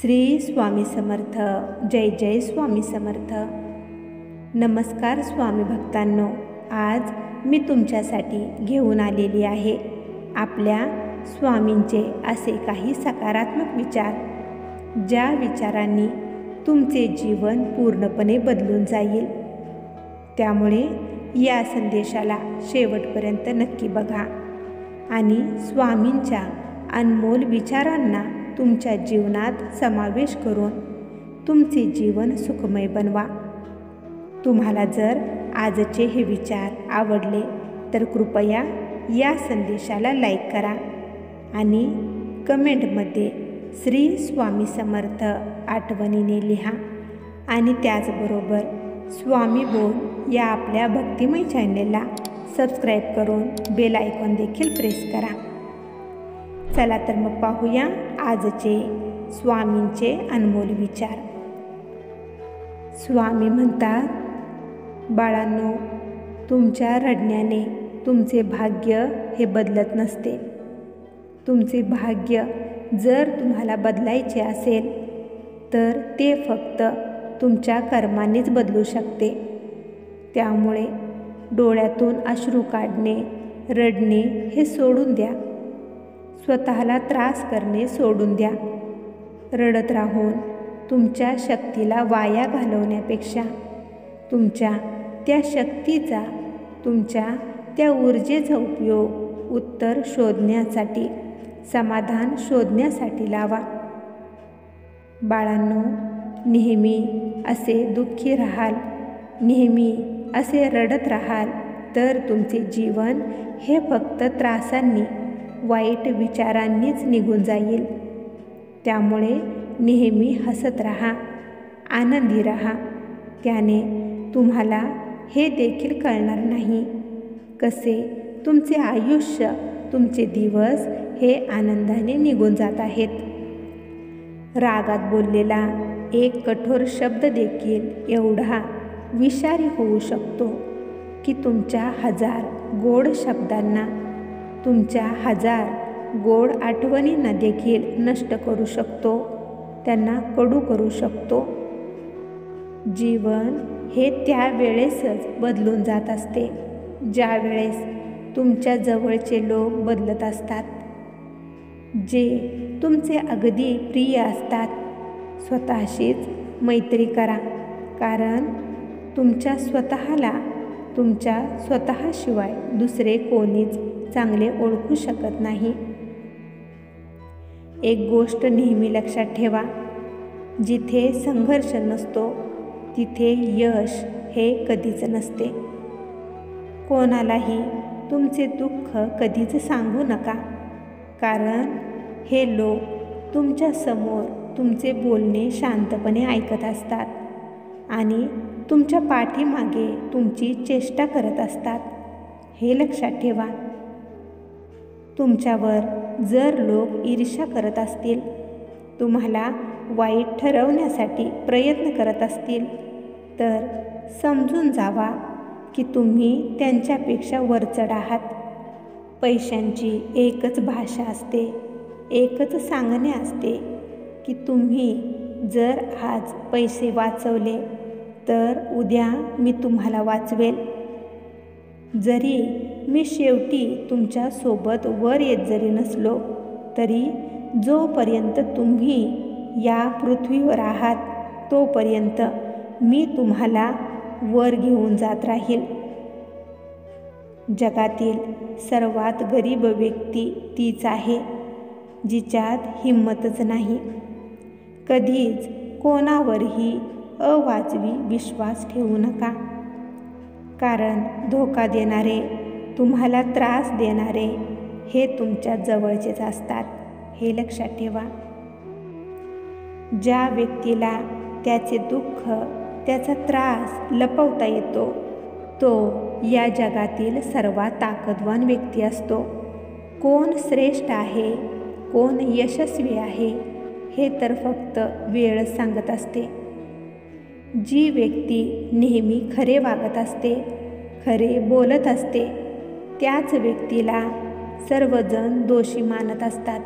श्री स्वामी समर्थ. जय जय स्वामी समर्थ. नमस्कार स्वामी भक्तांनो, आज मी तुमच्यासाठी घेऊन आलेली आहे आपल्या स्वामींचे असे काही सकारात्मक विचार, ज्या विचारांनी तुमचे जीवन पूर्णपणे बदलून जाईल. त्यामुळे या संदेशाला शेवटपर्यंत नक्की बघा आणि स्वामींच्या अनमोल विचारांना तुमच्या जीवनात समावेश करून तुमचे जीवन सुखमय बनवा. तुम्हाला जर आजचे हे विचार आवडले तर कृपया या संदेशाला लाईक करा आणि कमेंटमध्ये श्री स्वामी समर्थ आठवणीने लिहा आणि त्याचबरोबर स्वामी बोल या आपल्या भक्तिमय चॅनेलला सबस्क्राईब करून बेल आयकॉन देखील प्रेस करा. चला तर मग पाहूया आजचे स्वामींचे अनमोल विचार. स्वामी म्हणतात, बाळांनो, तुमच्या रडण्याने तुमचे भाग्य हे बदलत नसते. तुमचे भाग्य जर तुम्हाला बदलायचे असेल तर ते फक्त तुमच्या कर्मानेच बदलू शकते. त्यामुळे डोळ्यातून अश्रू काढणे, रडणे हे सोडून द्या. स्वतःला त्रास करणे सोडून द्या. रडत राहून तुमच्या शक्तीला वाया घालवण्यापेक्षा तुमच्या त्या शक्तीचा, तुमच्या त्या ऊर्जेचा उपयोग उत्तर शोधण्यासाठी, समाधान शोधण्यासाठी लावा. बाळांनो, नेहमी असे दुःखी राहाल, नेहमी असे रडत राहाल तर तुमचे जीवन हे फक्त त्रासांनी, वाईट विचारांनीच निघून जाईल. त्यामुळे नेहमी हसत राहा, आनंदी राहा. त्याने तुम्हाला हे देखील कळणार नाही कसे तुमचे आयुष्य, तुमचे दिवस हे आनंदाने निघून जात आहेत. रागात बोललेला एक कठोर शब्द देखील एवढा विषारी होऊ शकतो की तुमच्या 1000 गोड शब्दांना, तुमच्या 1000 गोड आठवणींना देखील नष्ट करू शकतो, त्यांना कडू करू शकतो. जीवन हे त्यावेळेसच बदलून जात असते ज्या वेळेस तुमच्या जवळचे लोक बदलत असतात, जे तुमचे अगदी प्रिय असतात. स्वतःशीच मैत्री करा, कारण तुमच्या स्वतःशिवाय दुसरे कोणीच चांगले ओळखू शकत नाही. एक गोष्ट नेहमी लक्षात ठेवा, जिथे संघर्ष नसतो तिथे यश हे कधीच नसते. कोणालाही तुमचे दुःख कधीच सांगू नका, कारण हे लोक तुमच्या समोर तुमचे बोलणे शांतपणे ऐकत असतात आणि तुमच्या पाठीमागे तुमची चेष्टा करत असतात. हे लक्षात ठेवा. तुमच्यावर जर लोक ईर्ष्या करत असतील, तुम्हाला वाईट ठरवण्यासाठी प्रयत्न करत असतील, तर समजून जावा की तुम्ही त्यांच्यापेक्षा वरचढ आहात. पैशांची एकच भाषा असते, एकच सांगणे असते की तुम्ही जर आज पैसे वाचवले तर उद्या मी तुम्हाला वाचवेल. जरी मी शेवटी तुमच्या सोबत वर येत जरी नसलो तरी जोपर्यंत तुम्ही या पृथ्वीवर आहात तोपर्यंत मी तुम्हाला वर घेऊन जात राहील. जगातील सर्वात गरीब व्यक्ती तीच आहे जिच्यात हिंमतच नाही. कधीच कोणावरही अवाजवी विश्वास ठेवू नका, कारण धोका देणारे, तुम्हाला त्रास देणारे हे तुमच्या जवळचेच असतात. हे लक्षात ठेवा. ज्या व्यक्तीला त्याचे दुःख, त्याचा त्रास लपवता येतो तो या जगातील सर्वात ताकदवान व्यक्ती असतो. कोण श्रेष्ठ आहे, कोण यशस्वी आहे हे तर फक्त वेळच सांगत असते. जी व्यक्ती नेहमी खरे वागत असते, खरे बोलत असते, त्याच व्यक्तीला सर्वजण दोषी मानत असतात.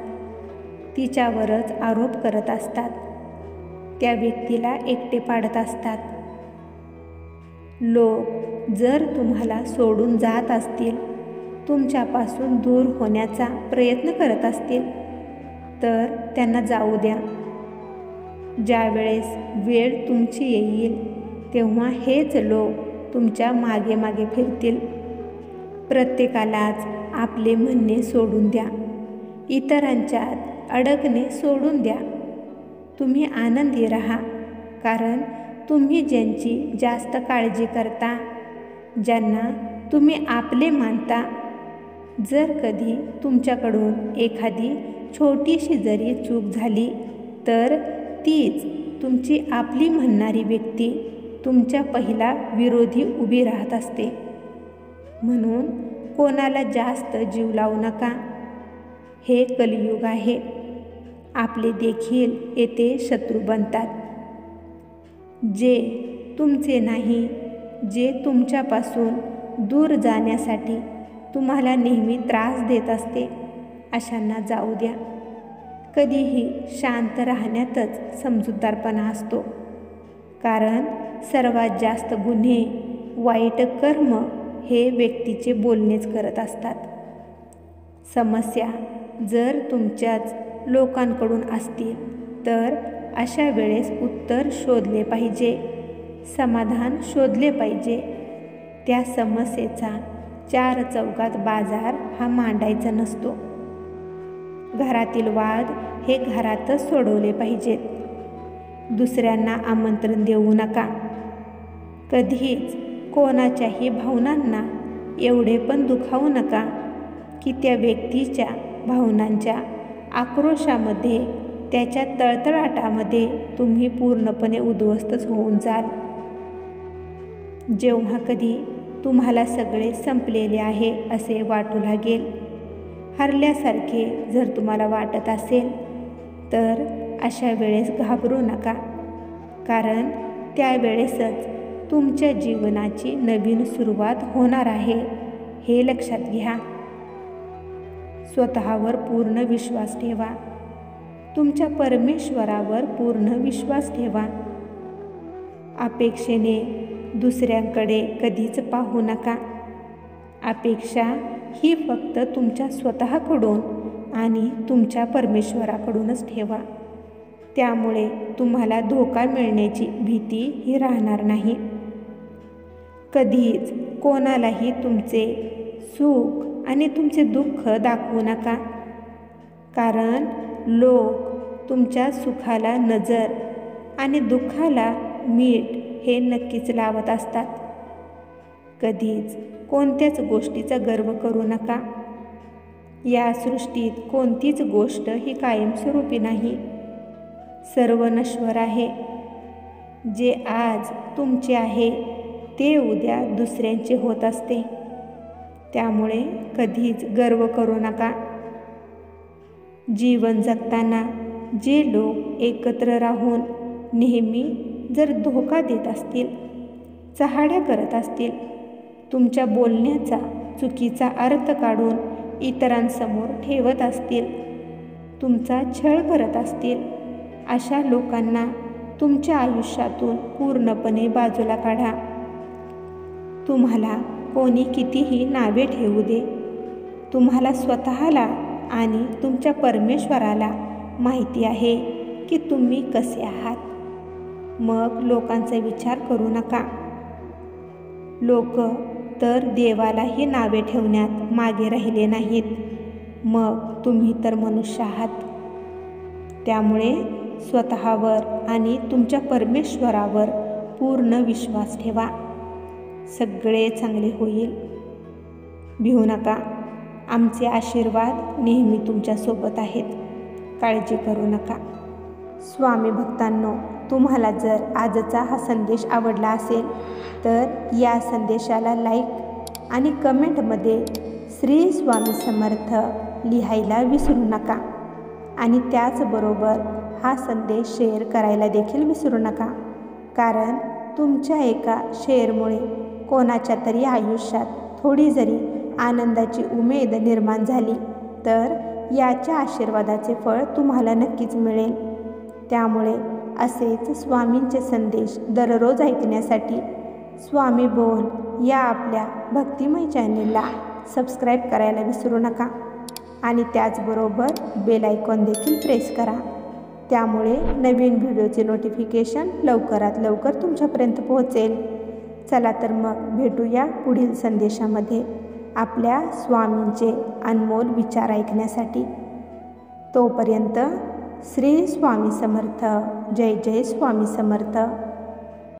तिच्यावरच आरोप करत असतात त्या व्यक्तीला एकटे पाडत असतात. लोक जर तुम्हाला सोडून जात असतील, तुमच्यापासून दूर होण्याचा प्रयत्न करत असतील, तर त्यांना जाऊ द्या. ज्यावेळेस वेळ तुमची येईल तेव्हा हेच लोक तुमच्या मागे मागे फिरतील. प्रत्येकालाच आपले म्हणणे सोडून द्या. इतरांच्यात अडकणे सोडून द्या. तुम्ही आनंदी राहा, कारण तुम्ही ज्यांची जास्त काळजी करता, ज्यांना तुम्ही आपले मानता, जर कधी तुमच्याकडून एखादी छोटीशी जरी चूक झाली तर तीच तुमची आपली म्हणणारी व्यक्ती तुमच्या पहिला विरोधी उभी राहत असते. म्हणून कोणाला जास्त जीव लावू नका. हे कलियुग आहे. आपले देखील येथे शत्रू बनतात. जे तुमचे नाही, जे तुमच्यापासून दूर जाण्यासाठी तुम्हाला नेहमी त्रास देत असते, अशांना जाऊ द्या. कधीही शांत राहण्यातच समजूतदारपणा असतो, कारण सर्वात जास्त गुन्हे, वाईट कर्म हे व्यक्तीचे बोलणेच करत असतात. समस्या जर तुमच्याच लोकांकडून असतील तर अशा वेळेस उत्तर शोधले पाहिजे, समाधान शोधले पाहिजे. त्या समस्येचा 4 चौकात बाजार हा मांडायचा नसतो. घरातील वाद हे घरातच सोडवले पाहिजेत. दुसऱ्यांना आमंत्रण देऊ नका. कधीच कोणाच्याही भावनांना एवढे पण दुखावू नका की त्या व्यक्तीच्या भावनांच्या आक्रोशामध्ये, त्याच्या तळतळाटामध्ये तुम्ही पूर्णपणे उद्ध्वस्तच होऊन जाल. जेव्हा कधी तुम्हाला सगळे संपलेले आहे असे वाटू लागेल, हरल्यासारखे जर तुम्हाला वाटत असेल, तर अशा वेळेस घाबरू नका, कारण त्यावेळेसच तुमच्या जीवनाची नवीन सुरुवात होणार आहे, हे लक्षात घ्या. स्वतःवर पूर्ण विश्वास ठेवा. तुमच्या परमेश्वरावर पूर्ण विश्वास ठेवा. अपेक्षेने दुसऱ्यांकडे कधीच पाहू नका. अपेक्षा ही फक्त तुमच्या स्वतःकडून आणि तुमच्या परमेश्वराकडूनच ठेवा. त्यामुळे तुम्हाला धोका मिळण्याची भीती ही राहणार नाही. कधीच कोणालाही तुमचे सुख आणि तुमचे दुःख दाखवू नका, कारण लोक तुमच्या सुखाला नजर आणि दुःखाला मीठ हे नक्कीच लावत असतात. कधीच कोणत्याच गोष्टीचा गर्व करू नका. या सृष्टीत कोणतीच गोष्ट ही कायमस्वरूपी नाही. सर्व नश्वर आहे. जे आज तुमचे आहे ते उद्या दुसऱ्यांचे होत असते. त्यामुळे कधीच गर्व करू नका. जीवन जगताना जे लोक एकत्र राहून नेहमी जर धोका देत असतील, चहाड्या करत असतील, तुमच्या बोलण्याचा चुकीचा अर्थ काढून इतरांसमोर ठेवत असतील, तुमचा छळ करत असतील, अशा लोकांना तुमच्या आयुष्यातून पूर्णपणे बाजूला काढा. तुम्हाला कोणी कितीही नावे ठेवू दे, तुम्हाला स्वतःला आणि तुमच्या परमेश्वराला माहिती आहे की तुम्ही कसे आहात. मग लोकांचा विचार करू नका. लोक तर देवालाही नावे ठेवण्यात मागे राहिले नाहीत, मग तुम्ही तर मनुष्य आहात. त्यामुळे स्वतःवर आणि तुमच्या परमेश्वरावर पूर्ण विश्वास ठेवा. सगळे चांगले होईल. भिवू नका. आमचे आशीर्वाद नेहमी तुमच्यासोबत आहेत. काळजी करू नका. स्वामी भक्तांनो, तुम्हाला जर आजचा हा संदेश आवडला असेल तर या संदेशाला लाईक आणि कमेंटमध्ये श्री स्वामी समर्थ लिहायला विसरू नका. आणि त्याचबरोबर हा संदेश शेअर करायला देखील विसरू नका, कारण तुमच्या एका शेअरमुळे कोणाच्या तरी आयुष्यात थोडी जरी आनंदाची उमेद निर्माण झाली तर याच्या आशीर्वादाचे फळ तुम्हाला नक्कीच मिळेल. त्यामुळे असेच स्वामींचे संदेश दररोज ऐकण्यासाठी स्वामी बोल या आपल्या भक्तिमय चॅनेलला सबस्क्राईब करायला विसरू नका आणि त्याचबरोबर बेल आयकॉन देखील प्रेस करा. त्यामुळे नवीन व्हिडिओचे नोटिफिकेशन लवकरात लवकर तुमच्यापर्यंत पोहोचेल. चला तर मग भेटूया पुढील संदेशामध्ये आपल्या स्वामींचे अनमोल विचार ऐकण्यासाठी. तोपर्यंत श्री स्वामी समर्थ. जय जय स्वामी समर्थ.